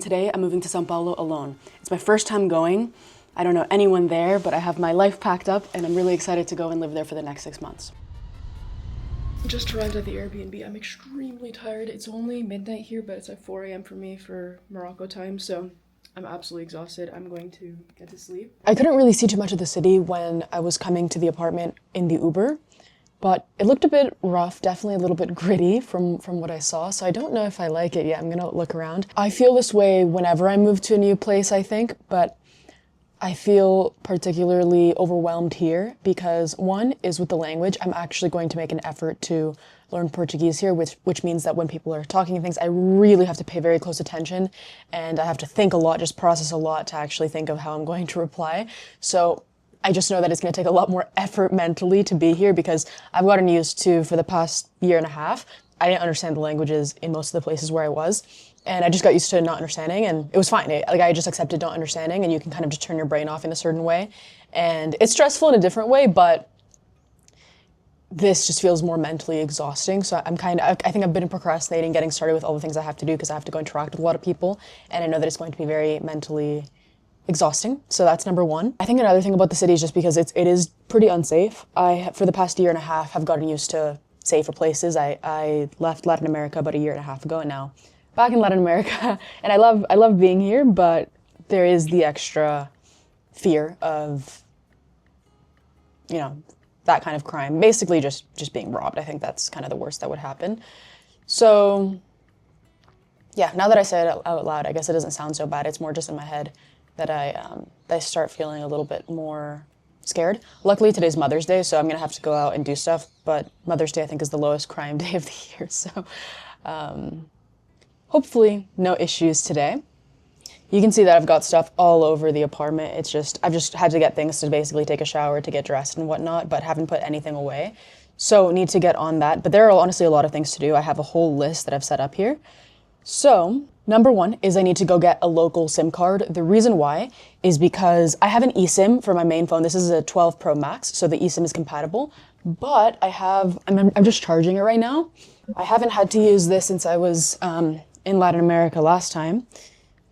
Today I'm moving to Sao Paulo alone. It's my first time going. I don't know anyone there, but I have my life packed up and I'm really excited to go and live there for the next 6 months. Just arrived at the Airbnb. I'm extremely tired. It's only midnight here, but it's like 4 a.m. for me for Morocco time, so I'm absolutely exhausted. I'm going to get to sleep. I couldn't really see too much of the city when I was coming to the apartment in the Uber, but it looked a bit rough, definitely a little bit gritty from what I saw, so I don't know if I like it yet. I'm gonna look around. I feel this way whenever I move to a new place, I think, but I feel particularly overwhelmed here because one is with the language. I'm actually going to make an effort to learn Portuguese here, which means that when people are talking and things, I really have to pay very close attention and I have to think a lot, just process a lot to actually think of how I'm going to reply. So I just know that it's going to take a lot more effort mentally to be here because I've gotten used to, for the past year and a half, I didn't understand the languages in most of the places where I was. And I just got used to not understanding and it was fine. I just accepted not understanding and you can kind of just turn your brain off in a certain way. And it's stressful in a different way, but this just feels more mentally exhausting. So I think I've been procrastinating getting started with all the things I have to do because I have to go interact with a lot of people. And I know that it's going to be very mentally exhausting. So that's number one. I think another thing about the city is just because it is pretty unsafe. For the past year and a half, have gotten used to safer places. I left Latin America about a year and a half ago and now back in Latin America. And I love being here, but there is the extra fear of, that kind of crime. Basically just being robbed. I think that's kind of the worst that would happen. So yeah, now that I say it out loud, I guess it doesn't sound so bad. It's more just in my head that I start feeling a little bit more scared. Luckily today's Mother's Day, so I'm gonna have to go out and do stuff, but Mother's Day I think is the lowest crime day of the year, so hopefully no issues today. You can see that I've got stuff all over the apartment. I've just had to get things to basically take a shower, to get dressed and whatnot, but haven't put anything away. So need to get on that, but there are honestly a lot of things to do. I have a whole list that I've set up here. So number one is I need to go get a local SIM card. The reason why is because I have an eSIM for my main phone. This is a 12 Pro Max, so the eSIM is compatible, but I'm just charging it right now. I haven't had to use this since I was in Latin America last time,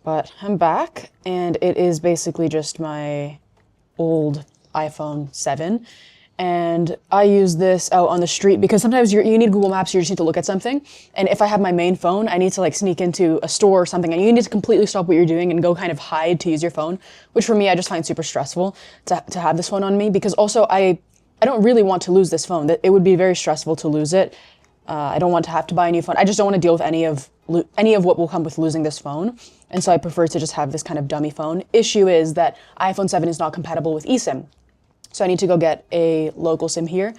but I'm back and it is basically just my old iPhone 7. And I use this out on the street because sometimes you need Google Maps, you just need to look at something. And if I have my main phone, I need to sneak into a store or something and you need to completely stop what you're doing and go kind of hide to use your phone, which for me, I just find super stressful to have this phone on me because also I don't really want to lose this phone. It would be very stressful to lose it. I don't want to have to buy a new phone. I just don't want to deal with any of what will come with losing this phone. And so I prefer to just have this kind of dummy phone. Issue is that iPhone 7 is not compatible with eSIM. So I need to go get a local SIM here,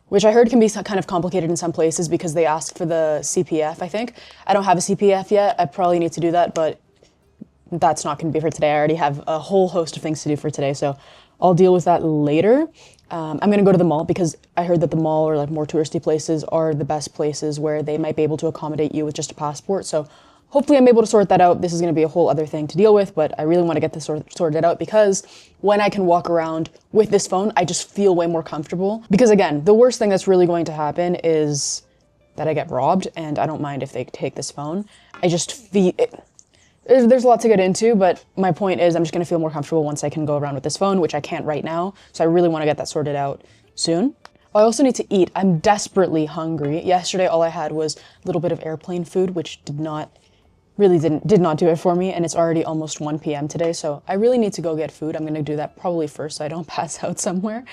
which I heard can be kind of complicated in some places because they ask for the CPF, I think. I don't have a CPF yet. I probably need to do that, but that's not going to be for today. I already have a whole host of things to do for today, so I'll deal with that later. I'm going to go to the mall because I heard that the mall or more touristy places are the best places where they might be able to accommodate you with just a passport. So hopefully I'm able to sort that out. This is going to be a whole other thing to deal with, but I really want to get this sorted out because when I can walk around with this phone, I just feel way more comfortable. Because again, the worst thing that's really going to happen is that I get robbed, and I don't mind if they take this phone. I just feel it. There's a lot to get into, but my point is I'm just going to feel more comfortable once I can go around with this phone, which I can't right now. So I really want to get that sorted out soon. I also need to eat. I'm desperately hungry. Yesterday, all I had was a little bit of airplane food, which did not do it for me, and it's already almost 1 p.m. today, so I really need to go get food. I'm gonna do that probably first so I don't pass out somewhere.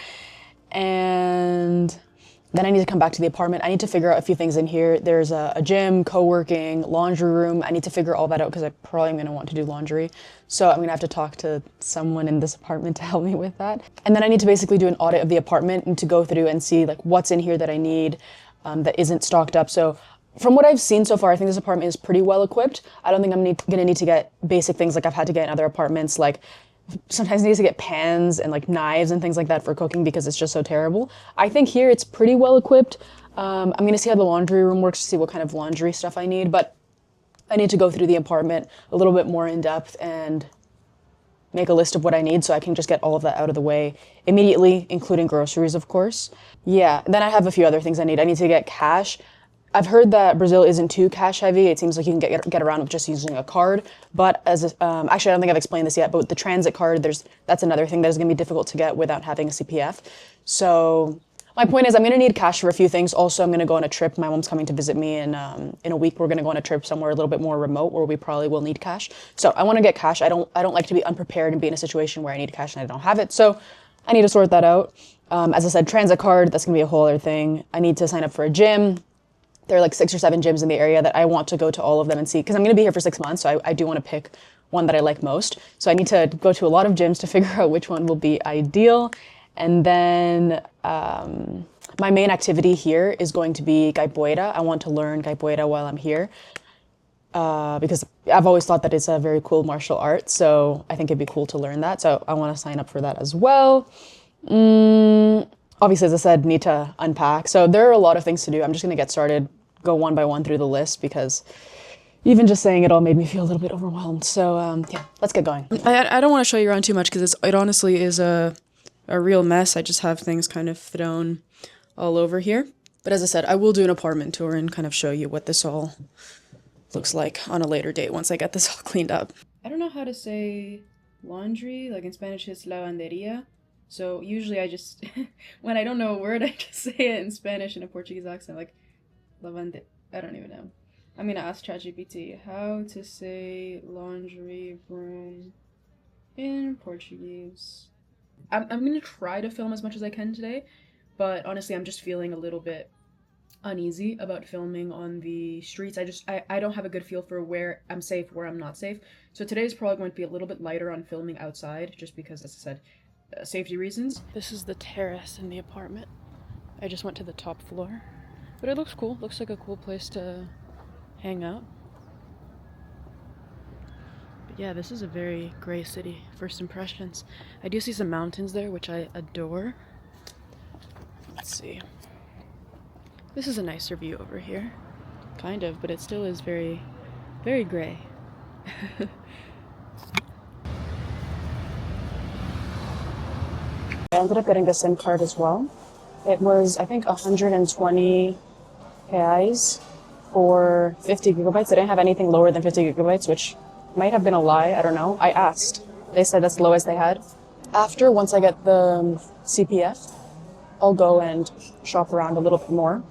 And then I need to come back to the apartment. I need to figure out a few things in here. There's a gym, co-working, laundry room. I need to figure all that out because I probably am gonna want to do laundry. So I'm gonna have to talk to someone in this apartment to help me with that. And then I need to basically do an audit of the apartment and to go through and see what's in here that I need that isn't stocked up. So from what I've seen so far, I think this apartment is pretty well equipped. I don't think I'm gonna need to get basic things like I've had to get in other apartments, sometimes I need to get pans and knives and things like that for cooking because it's just so terrible. I think here it's pretty well equipped. I'm gonna see how the laundry room works to see what kind of laundry stuff I need, but I need to go through the apartment a little bit more in depth and make a list of what I need so I can just get all of that out of the way immediately, including groceries, of course. Yeah, then I have a few other things I need. I need to get cash. I've heard that Brazil isn't too cash heavy. It seems like you can get around with just using a card. But actually, I don't think I've explained this yet. But with the transit card, that's another thing that is going to be difficult to get without having a CPF. So my point is, I'm going to need cash for a few things. Also, I'm going to go on a trip. My mom's coming to visit me, and in a week we're going to go on a trip somewhere a little bit more remote, where we probably will need cash. So I want to get cash. I don't like to be unprepared and be in a situation where I need cash and I don't have it. So I need to sort that out. As I said, transit card, that's going to be a whole other thing. I need to sign up for a gym. There are like 6 or 7 gyms in the area that I want to go to all of them and see, because I'm going to be here for 6 months, so I do want to pick one that I like most. So I need to go to a lot of gyms to figure out which one will be ideal. And then my main activity here is going to be capoeira. I want to learn capoeira while I'm here because I've always thought that it's a very cool martial art, so I think it'd be cool to learn that. So I want to sign up for that as well. Obviously, as I said, need to unpack. So there are a lot of things to do. I'm just going to get started, go one by one through the list, because even just saying it all made me feel a little bit overwhelmed. So yeah, let's get going. I don't want to show you around too much because it honestly is a real mess. I just have things kind of thrown all over here. But as I said, I will do an apartment tour and kind of show you what this all looks like on a later date once I get this all cleaned up. I don't know how to say laundry. Like in Spanish, it's lavanderia. So usually I just, when I don't know a word, I just say it in Spanish in a Portuguese accent, like lavande. I don't even know. I'm gonna ask ChatGPT how to say laundry room in Portuguese. I'm gonna try to film as much as I can today, but honestly I'm just feeling a little bit uneasy about filming on the streets. I don't have a good feel for where I'm safe, where I'm not safe. So today is probably going to be a little bit lighter on filming outside, just because, as I said, safety reasons. This is the terrace in the apartment. I just went to the top floor, but it looks cool. Looks like a cool place to hang out. But yeah, this is a very gray city. First impressions. I do see some mountains there, which I adore. Let's see. This is a nicer view over here. Kind of, but it still is very, very gray. I ended up getting the SIM card as well. It was, I think, 120 reais for 50 gigabytes. They didn't have anything lower than 50 gigabytes, which might have been a lie. I don't know. I asked. They said that's the lowest they had. Once I get the CPF, I'll go and shop around a little bit more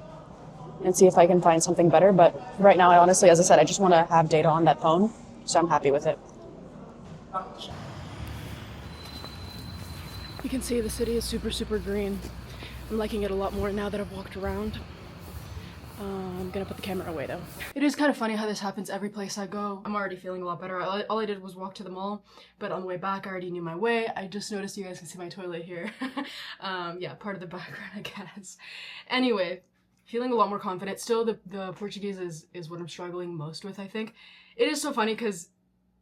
and see if I can find something better. But right now, I honestly, as I said, I just want to have data on that phone, so I'm happy with it. You can see the city is super, super green. I'm liking it a lot more now that I've walked around. I'm gonna put the camera away though. It is kind of funny how this happens every place I go. I'm already feeling a lot better. All I did was walk to the mall, but on the way back I already knew my way. I just noticed you guys can see my toilet here. Yeah, part of the background, I guess. Anyway, feeling a lot more confident. Still, the Portuguese is what I'm struggling most with, I think. It is so funny because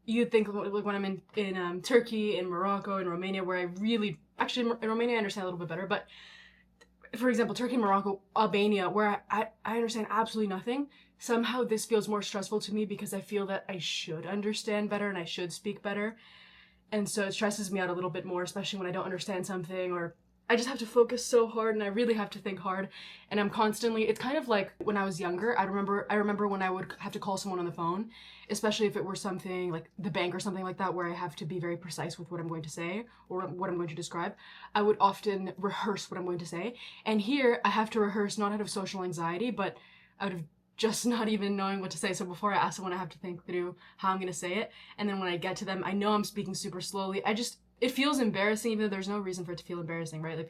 you'd think, like, when I'm in Turkey, in Morocco, in Romania, where I really, actually in Romania I understand a little bit better, but for example, Turkey, Morocco, Albania, where I understand absolutely nothing, somehow this feels more stressful to me because I feel that I should understand better and I should speak better. And so it stresses me out a little bit more, especially when I don't understand something, or I just have to focus so hard and I really have to think hard. And I'm constantly, it's kind of like when I was younger, I remember when I would have to call someone on the phone, especially if it were something like the bank or something like that, where I have to be very precise with what I'm going to say or what I'm going to describe. I would often rehearse what I'm going to say. And here I have to rehearse not out of social anxiety, but out of just not even knowing what to say. So before I ask someone, I have to think through how I'm going to say it. And then when I get to them, I know I'm speaking super slowly. It feels embarrassing, even though there's no reason for it to feel embarrassing, right? Like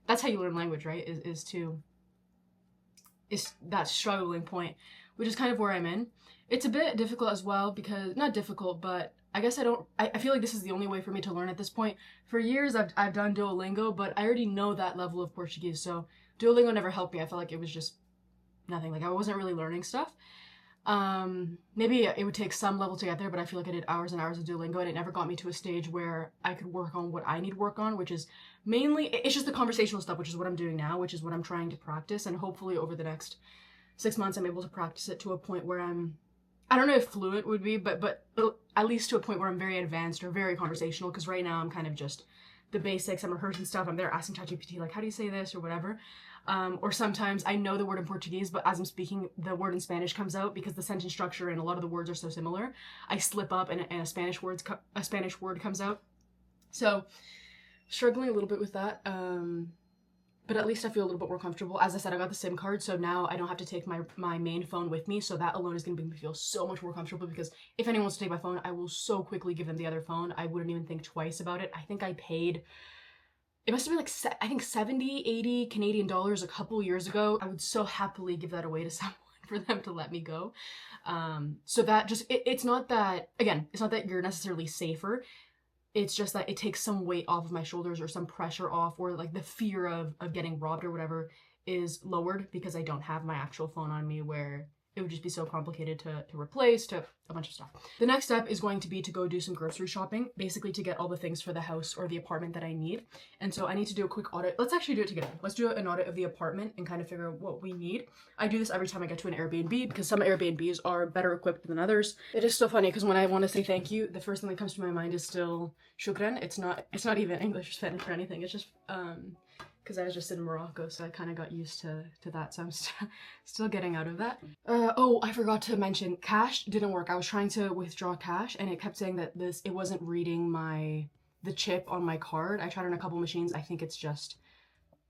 that's how you learn language, right? Is that struggling point, which is kind of where I'm in. It's a bit difficult as well because, not difficult, but I guess I feel like this is the only way for me to learn at this point. For years, I've done Duolingo, but I already know that level of Portuguese, so Duolingo never helped me. I felt like it was just nothing. Like, I wasn't really learning stuff. Maybe it would take some level to get there, but I feel like I did hours and hours of Duolingo and it never got me to a stage where I could work on what I need work on, which is mainly, it's just the conversational stuff, which is what I'm doing now, which is what I'm trying to practice. And hopefully over the next 6 months, I'm able to practice it to a point where I don't know if fluent would be, but at least to a point where I'm very advanced or very conversational. Because right now I'm kind of just the basics. I'm rehearsing stuff. I'm there asking ChatGPT, like, how do you say this or whatever. Or sometimes I know the word in Portuguese, but as I'm speaking, the word in Spanish comes out because the sentence structure and a lot of the words are so similar. I slip up and a Spanish word comes out. So struggling a little bit with that. But at least I feel a little bit more comfortable. As I said, I got the SIM card, so now I don't have to take my main phone with me, so that alone is going to make me feel so much more comfortable, because if anyone wants to take my phone, I will so quickly give them the other phone. I wouldn't even think twice about it. I think I paid, it must have been like, I think 70, 80 Canadian dollars a couple years ago. I would so happily give that away to someone for them to let me go. So that just, it's not that, again, it's not that you're necessarily safer. It's just that it takes some weight off of my shoulders, or some pressure off, or like the fear of getting robbed or whatever is lowered, because I don't have my actual phone on me, where it would just be so complicated to replace, to a bunch of stuff. The next step is going to be to go do some grocery shopping, basically to get all the things for the house or the apartment that I need. And so I need to do a quick audit. Let's actually do it together. Let's do an audit of the apartment and kind of figure out what we need. I do this every time I get to an Airbnb, because some Airbnbs are better equipped than others. It is so funny because when I want to say thank you, the first thing that comes to my mind is still shukran. It's not even English or Spanish or anything. It's just because I was just in Morocco, so I kind of got used to that, so I'm still getting out of that. Oh, I forgot to mention, cash didn't work. I was trying to withdraw cash, and it kept saying that it wasn't reading the chip on my card. I tried on a couple machines. I think it's just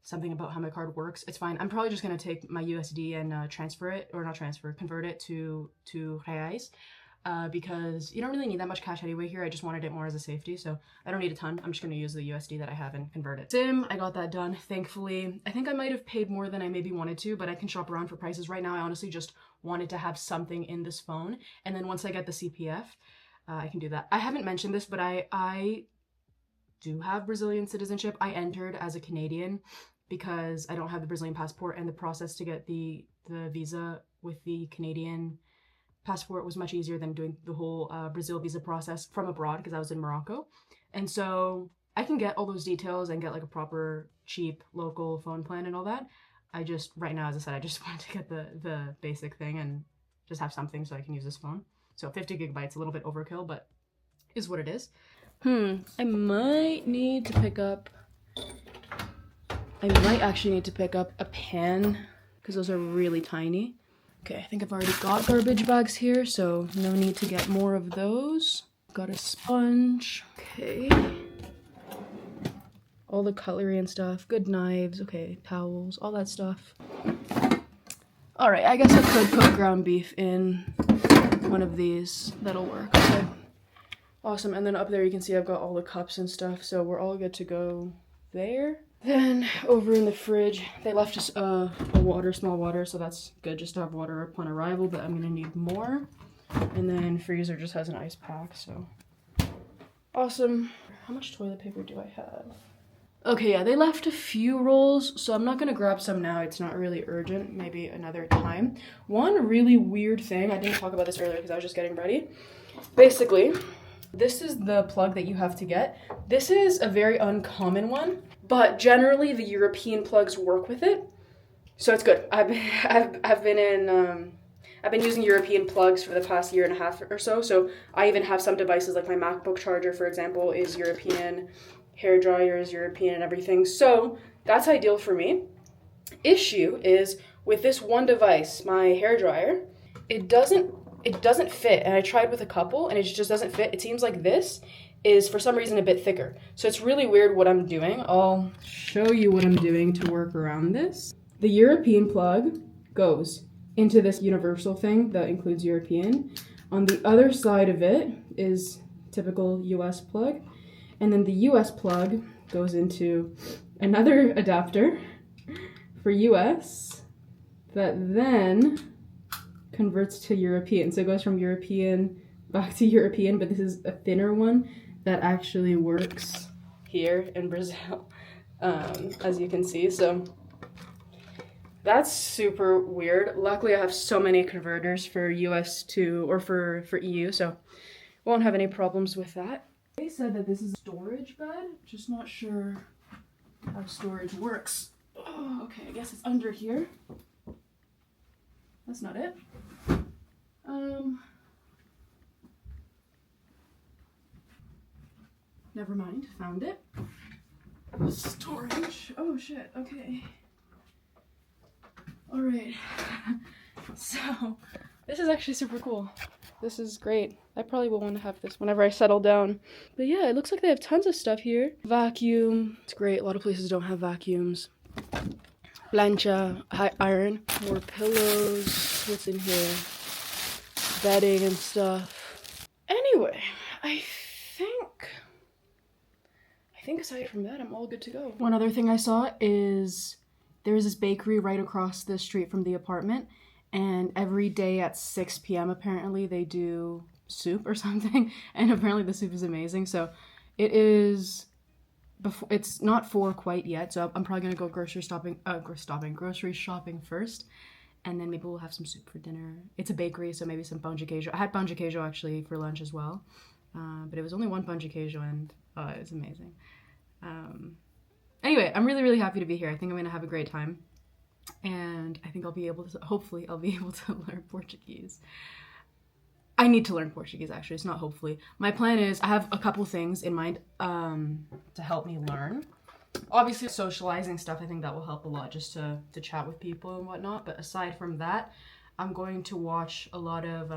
something about how my card works. It's fine. I'm probably just gonna take my USD and convert it to reais. Because you don't really need that much cash anyway here. I just wanted it more as a safety, so I don't need a ton. I'm just going to use the USD that I have and convert it. SIM, I got that done, thankfully. I think I might have paid more than I maybe wanted to, but I can shop around for prices. Right now, I honestly just wanted to have something in this phone, and then once I get the CPF, I can do that. I haven't mentioned this, but I do have Brazilian citizenship. I entered as a Canadian because I don't have the Brazilian passport, and the process to get the visa with the Canadian passport was much easier than doing the whole Brazil visa process from abroad, because I was in Morocco. And so I can get all those details and get like a proper cheap local phone plan and all that. I just, right now, as I said, I just wanted to get the basic thing and just have something so I can use this phone. So 50 gigabytes, a little bit overkill, but is what it is. I might actually need to pick up a pen, because those are really tiny. Okay, I think I've already got garbage bags here, so no need to get more of those. Got a sponge. Okay. All the cutlery and stuff. Good knives. Okay, towels, all that stuff. Alright, I guess I could put ground beef in one of these. That'll work. Okay. Awesome, and then up there you can see I've got all the cups and stuff, so we're all good to go there. Then over in the fridge, they left us a small water, so that's good just to have water upon arrival, but I'm gonna need more. And then freezer just has an ice pack, so awesome. How much toilet paper do I have? Okay, yeah, they left a few rolls, so I'm not gonna grab some now. It's not really urgent, maybe another time. One really weird thing, I didn't talk about this earlier because I was just getting ready. Basically, this is the plug that you have to get. This is a very uncommon one, but generally the European plugs work with it, so it's good. I've been using European plugs for the past year and a half or so. So I even have some devices, like my MacBook charger, for example, is European, hair dryer is European, and everything. So that's ideal for me. Issue is with this one device, my hair dryer, it doesn't fit, and I tried with a couple and it just doesn't fit. It seems like this is for some reason a bit thicker, so it's really weird what I'm doing. I'll show you what I'm doing to work around this. The European plug goes into this universal thing that includes European. On the other side of it is typical US plug, and then the US plug goes into another adapter for US that then converts to European. So it goes from European back to European, but this is a thinner one that actually works here in Brazil, as you can see. So that's super weird. Luckily, I have so many converters for US to, or for EU, so won't have any problems with that. They said that this is a storage bed, just not sure how storage works. Oh, okay, I guess it's under here. That's not it. Never mind, found it. Storage. Oh shit, okay. All right. So this is actually super cool. This is great. I probably will want to have this whenever I settle down. But yeah, it looks like they have tons of stuff here. Vacuum. It's great. A lot of places don't have vacuums. Plancha, iron, more pillows. What's in here? Bedding and stuff. Anyway, I think aside from that, I'm all good to go. One other thing I saw is there's this bakery right across the street from the apartment, and every day at 6 p.m. apparently they do soup or something, and apparently the soup is amazing. So it is it's not 4 quite yet, so I'm probably gonna go grocery shopping first, and then maybe we'll have some soup for dinner. It's a bakery, so maybe some pão de queijo. I had pão de queijo actually for lunch as well, but it was only one pão de queijo, and it was amazing. Anyway, I'm really happy to be here. I think I'm gonna have a great time, and I think hopefully I'll be able to learn Portuguese. I need to learn Portuguese, actually. It's not hopefully. My plan is, I have a couple things in mind to help me learn. Obviously, socializing stuff, I think that will help a lot, just to chat with people and whatnot. But aside from that, I'm going to watch a lot of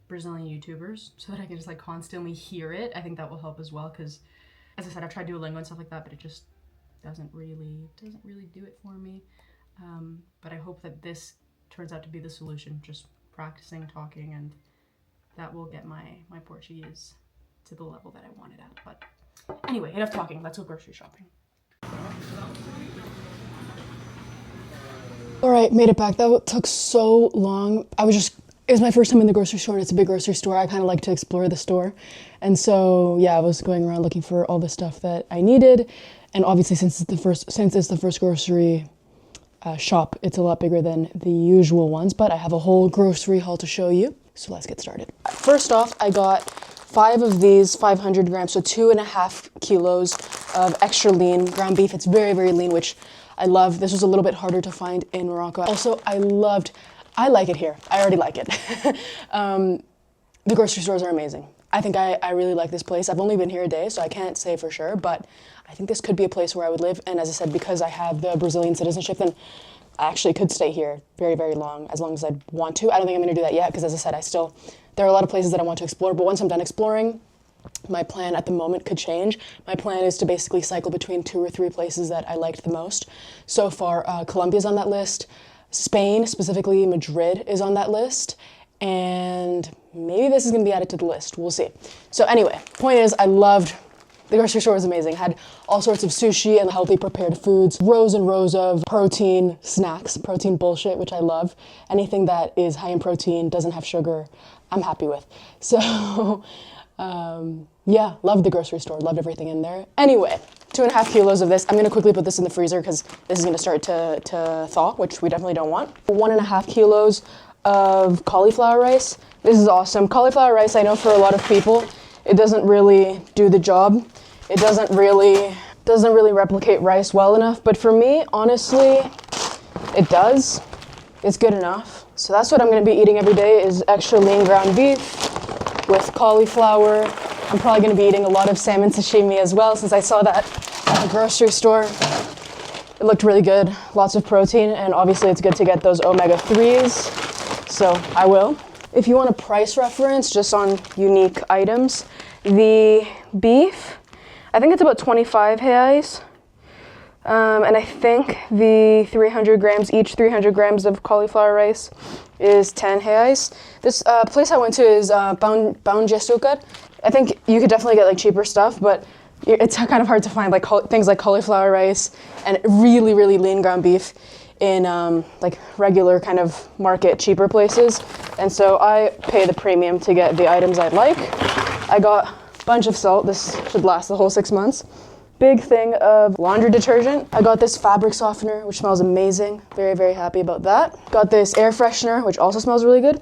Brazilian YouTubers so that I can just like constantly hear it. I think that will help as well, because as I said, I've tried Duolingo and stuff like that, but it just doesn't really do it for me. But I hope that this turns out to be the solution, just practicing talking, and that will get my Portuguese to the level that I want it at. But anyway, enough talking, let's go grocery shopping. All right, made it back. That took so long. It was my first time in the grocery store, and it's a big grocery store. I kind of like to explore the store. And so, yeah, I was going around looking for all the stuff that I needed. And obviously, since it's the first grocery shop, it's a lot bigger than the usual ones, but I have a whole grocery haul to show you. So let's get started. First off, I got 5 of these 500 grams, so 2.5 kilos of extra lean ground beef. It's very lean, which I love. This was a little bit harder to find in Morocco. Also, I like it here. I already like it. The grocery stores are amazing. I think I really like this place. I've only been here a day, so I can't say for sure, but I think this could be a place where I would live. And as I said, because I have the Brazilian citizenship, then I actually could stay here very long as I want to. I don't think I'm gonna do that yet, because as I said, there are a lot of places that I want to explore, but once I'm done exploring, my plan at the moment could change. My plan is to basically cycle between 2 or 3 places that I liked the most. So far, Colombia's on that list. Spain, specifically Madrid, is on that list. And maybe this is gonna be added to the list. We'll see. So anyway, point is, the grocery store was amazing. Had all sorts of sushi and healthy prepared foods, rows and rows of protein snacks, protein bullshit, which I love. Anything that is high in protein, doesn't have sugar, I'm happy with. So, yeah, loved the grocery store, loved everything in there. Anyway, 2.5 kilos of this. I'm gonna quickly put this in the freezer because this is gonna start to thaw, which we definitely don't want. 1.5 kilos of cauliflower rice. This is awesome. Cauliflower rice, I know for a lot of people, it doesn't really do the job. It doesn't really replicate rice well enough, but for me, honestly, it does. It's good enough. So that's what I'm gonna be eating every day, is extra lean ground beef with cauliflower. I'm probably gonna be eating a lot of salmon sashimi as well, since I saw that at the grocery store. It looked really good, lots of protein, and obviously it's good to get those omega-3s, so I will. If you want a price reference just on unique items, the beef, I think it's about 25 reais. And I think the 300 grams of cauliflower rice is 10 reais. This place I went to is Pão de Açúcar. I think you could definitely get like cheaper stuff, but it's kind of hard to find like things like cauliflower rice and really lean ground beef in like regular kind of market cheaper places. And so I pay the premium to get the items I like. I got a bunch of salt. This should last the whole 6 months. Big thing of laundry detergent. I got this fabric softener, which smells amazing. Very happy about that. Got this air freshener, which also smells really good.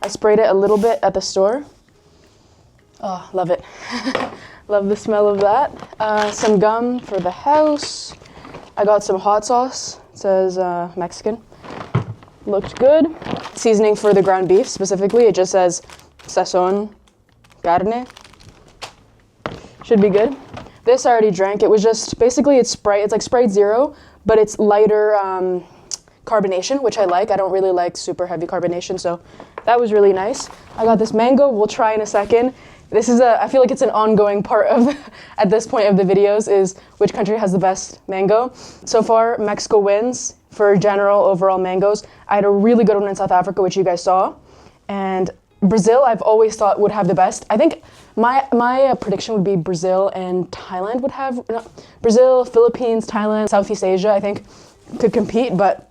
I sprayed it a little bit at the store. Oh, love it. Love the smell of that. Some gum for the house. I got some hot sauce. It says Mexican. Looked good. Seasoning for the ground beef specifically, it just says sazon carne. Should be good. This I already drank. It was just, basically it's Sprite. It's like Sprite Zero, but it's lighter carbonation, which I like. I don't really like super heavy carbonation, so that was really nice. I got this mango. We'll try in a second. This is I feel like it's an ongoing part of, at this point of the videos, is which country has the best mango. So far, Mexico wins for general overall mangoes. I had a really good one in South Africa, which you guys saw. And Brazil, I've always thought would have the best. I think my prediction would be Brazil and Thailand would have, no, Brazil, Philippines, Thailand, Southeast Asia, I think could compete, but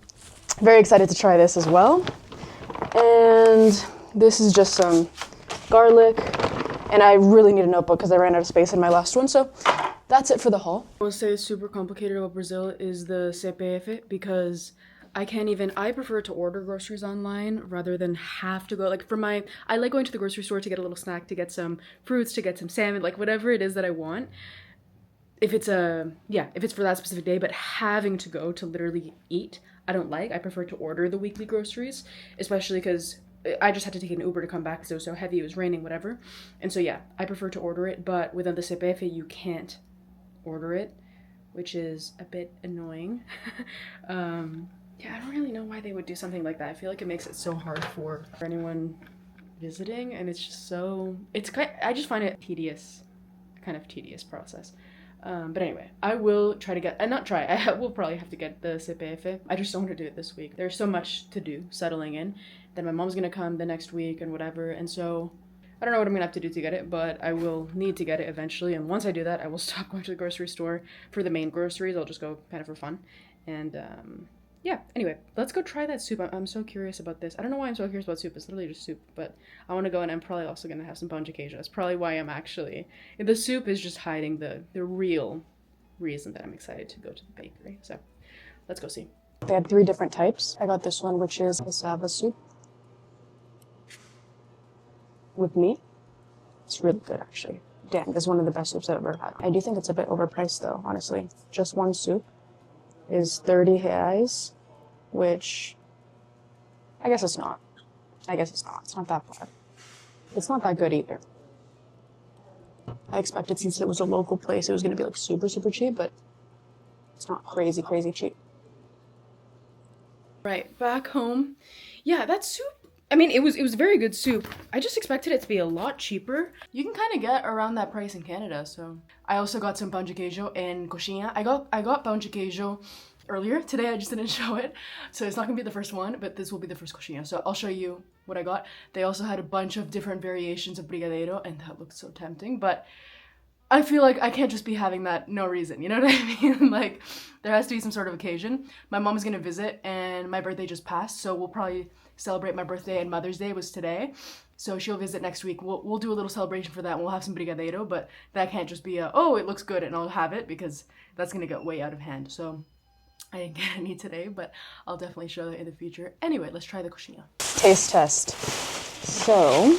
very excited to try this as well. And this is just some garlic. And I really need a notebook because I ran out of space in my last one. So that's it for the haul. I will say it's super complicated about Brazil is the CPF because I prefer to order groceries online rather than have to go, like I like going to the grocery store to get a little snack, to get some fruits, to get some salmon, like whatever it is that I want. If it's for that specific day, but having to go to literally eat, I don't like. I prefer to order the weekly groceries, especially because I just had to take an Uber to come back because it was so heavy, it was raining, whatever. And so yeah, I prefer to order it, but within the CPF, you can't order it, which is a bit annoying. Yeah, I don't really know why they would do something like that. I feel like it makes it so hard for anyone visiting, and it's just so, I just find it kind of tedious process. But anyway, I will try to get, I will probably have to get the CPF. I just don't want to do it this week. There's so much to do settling in. Then my mom's gonna come the next week and whatever, and so I don't know what I'm gonna have to do to get it, but I will need to get it eventually, and once I do that, I will stop going to the grocery store for the main groceries. I'll just go kind of for fun. And yeah, anyway, let's go try that soup. I'm so curious about this. I don't know why I'm so curious about soup. It's literally just soup, but I want to go, and I'm probably also going to have some pão de queijo. That's probably why the soup is just hiding the real reason that I'm excited to go to the bakery. So let's go see. They had 3 different types. I got this one, which is cassava soup with meat. It's really good, actually. Damn, this is one of the best soups I've ever had. I do think it's a bit overpriced, though, honestly. Just one soup is 30 reais, which I guess it's not. It's not that bad. It's not that good either. I expected, since it was a local place, it was going to be like super, super cheap, but it's not crazy, crazy cheap. Right, back home. Yeah, that soup, I mean, it was very good soup. I just expected it to be a lot cheaper. You can kind of get around that price in Canada, so. I also got some pão de queijo and coxinha. I got pão de queijo earlier. Today I just didn't show it, so it's not gonna be the first one, but this will be the first coxinha. So I'll show you what I got. They also had a bunch of different variations of brigadeiro, and that looked so tempting, but I feel like I can't just be having that no reason, you know what I mean? Like, there has to be some sort of occasion. My mom's gonna visit, and my birthday just passed, so we'll probably celebrate my birthday, and Mother's Day was today. So she'll visit next week. We'll do a little celebration for that, and we'll have some brigadeiro, but that can't just be oh, it looks good, and I'll have it, because that's gonna get way out of hand. So I didn't get any today, but I'll definitely show that in the future. Anyway, let's try the coxinha. Taste test. So,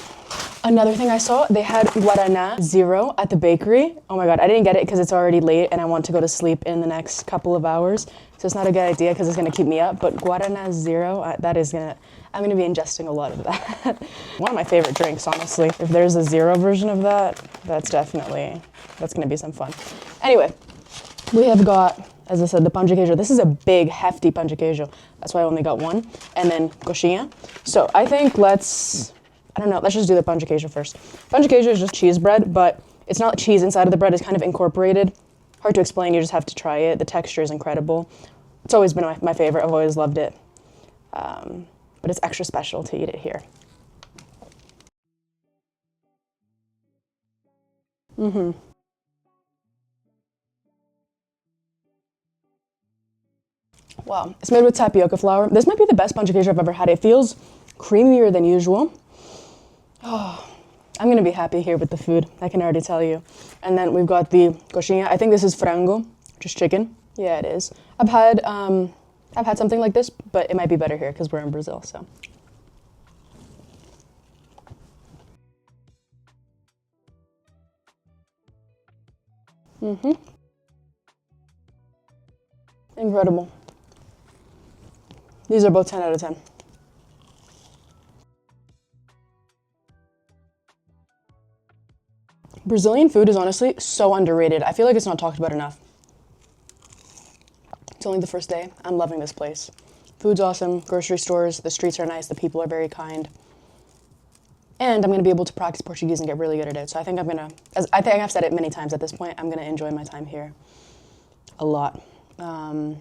another thing I saw, they had Guaraná Zero at the bakery. Oh my god, I didn't get it because it's already late and I want to go to sleep in the next couple of hours. So it's not a good idea because it's going to keep me up. But Guaraná Zero, I'm going to be ingesting a lot of that. One of my favorite drinks, honestly. If there's a zero version of that, that's going to be some fun. Anyway, we have got, as I said, the pão de queijo. This is a big, hefty pão de queijo. That's why I only got one. And then coxinha. So I think let's just do the pão de queijo first. Pão de queijo is just cheese bread, but it's not cheese inside of the bread. It's kind of incorporated. Hard to explain. You just have to try it. The texture is incredible. It's always been my favorite. I've always loved it. But it's extra special to eat it here. Wow, it's made with tapioca flour. This might be the best pão de queijo I've ever had. It feels creamier than usual. Oh, I'm gonna be happy here with the food. I can already tell you. And then we've got the coxinha. I think this is frango, just chicken. Yeah, it is. I've had something like this, but it might be better here because we're in Brazil. So. Incredible. These are both 10 out of 10. Brazilian food is honestly so underrated. I feel like it's not talked about enough. It's only the first day. I'm loving this place. Food's awesome, grocery stores, the streets are nice, the people are very kind. And I'm gonna be able to practice Portuguese and get really good at it. So I think I'm gonna, as I think I've said it many times at this point, I'm gonna enjoy my time here a lot. And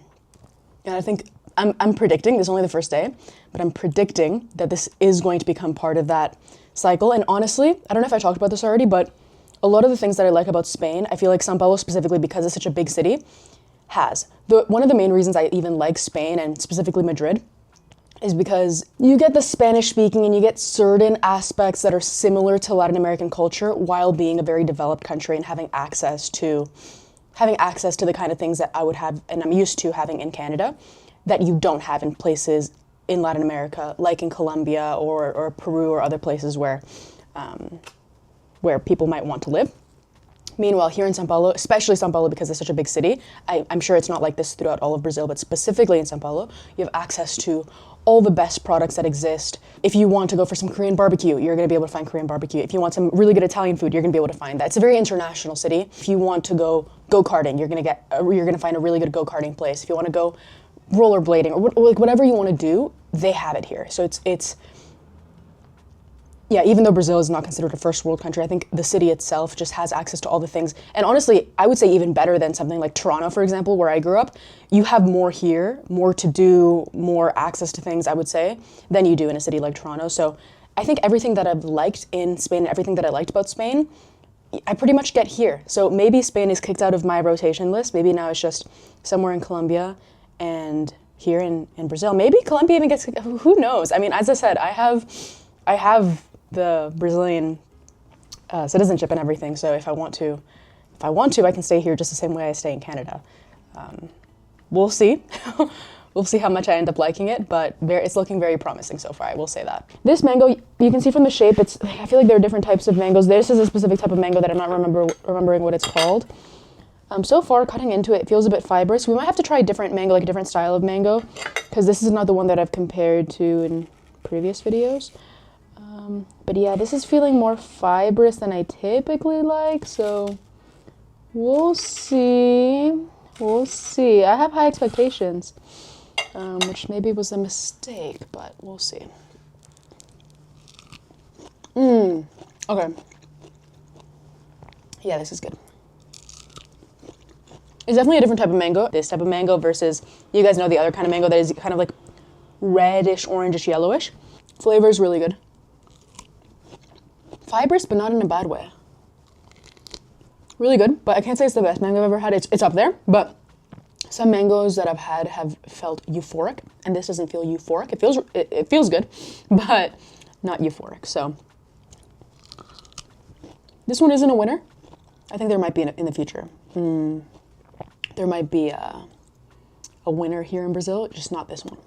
I think I'm predicting, this is only the first day, but I'm predicting that this is going to become part of that cycle. And honestly, I don't know if I talked about this already, but a lot of the things that I like about Spain, I feel like Sao Paulo specifically, because it's such a big city, has. One of the main reasons I even like Spain, and specifically Madrid, is because you get the Spanish speaking and you get certain aspects that are similar to Latin American culture while being a very developed country and having access to the kind of things that I would have and I'm used to having in Canada that you don't have in places in Latin America, like in Colombia or Peru or other places where people might want to live. Meanwhile, here in Sao Paulo, especially Sao Paulo because it's such a big city, I'm sure it's not like this throughout all of Brazil, but specifically in Sao Paulo, you have access to all the best products that exist. If you want to go for some Korean barbecue, you're gonna be able to find Korean barbecue. If you want some really good Italian food, you're gonna be able to find that. It's a very international city. If you want to go go-karting, you're gonna find a really good go-karting place. If you wanna go rollerblading or like whatever you wanna do, they have it here. So it's yeah, even though Brazil is not considered a first world country, I think the city itself just has access to all the things. And honestly, I would say even better than something like Toronto, for example, where I grew up. You have more here, more to do, more access to things, I would say, than you do in a city like Toronto. So I think everything that I've liked in Spain, everything that I liked about Spain, I pretty much get here. So maybe Spain is kicked out of my rotation list. Maybe now it's just somewhere in Colombia and here in Brazil. Maybe Colombia even gets, who knows? I mean, as I said, I have the Brazilian citizenship and everything. So if I want to, I can stay here just the same way I stay in Canada. We'll see. We'll see how much I end up liking it, but it's looking very promising so far, I will say that. This mango, you can see from the shape, I feel like there are different types of mangoes. This is a specific type of mango that I'm not remembering what it's called. So far, cutting into it feels a bit fibrous. We might have to try a different mango, like a different style of mango, because this is not the one that I've compared to in previous videos. But yeah, this is feeling more fibrous than I typically like, so we'll see. We'll see. I have high expectations, which maybe was a mistake, but we'll see. Okay. Yeah, this is good. It's definitely a different type of mango. This type of mango versus, you guys know the other kind of mango that is kind of like reddish, orangish, yellowish. Flavor is really good. Fibrous, but not in a bad way. Really good, but I can't say it's the best mango I've ever had. It's up there, but some mangoes that I've had have felt euphoric, and this doesn't feel euphoric. It feels good, but not euphoric. So this one isn't a winner. I think there might be in the future. There might be a winner here in Brazil, just not this one.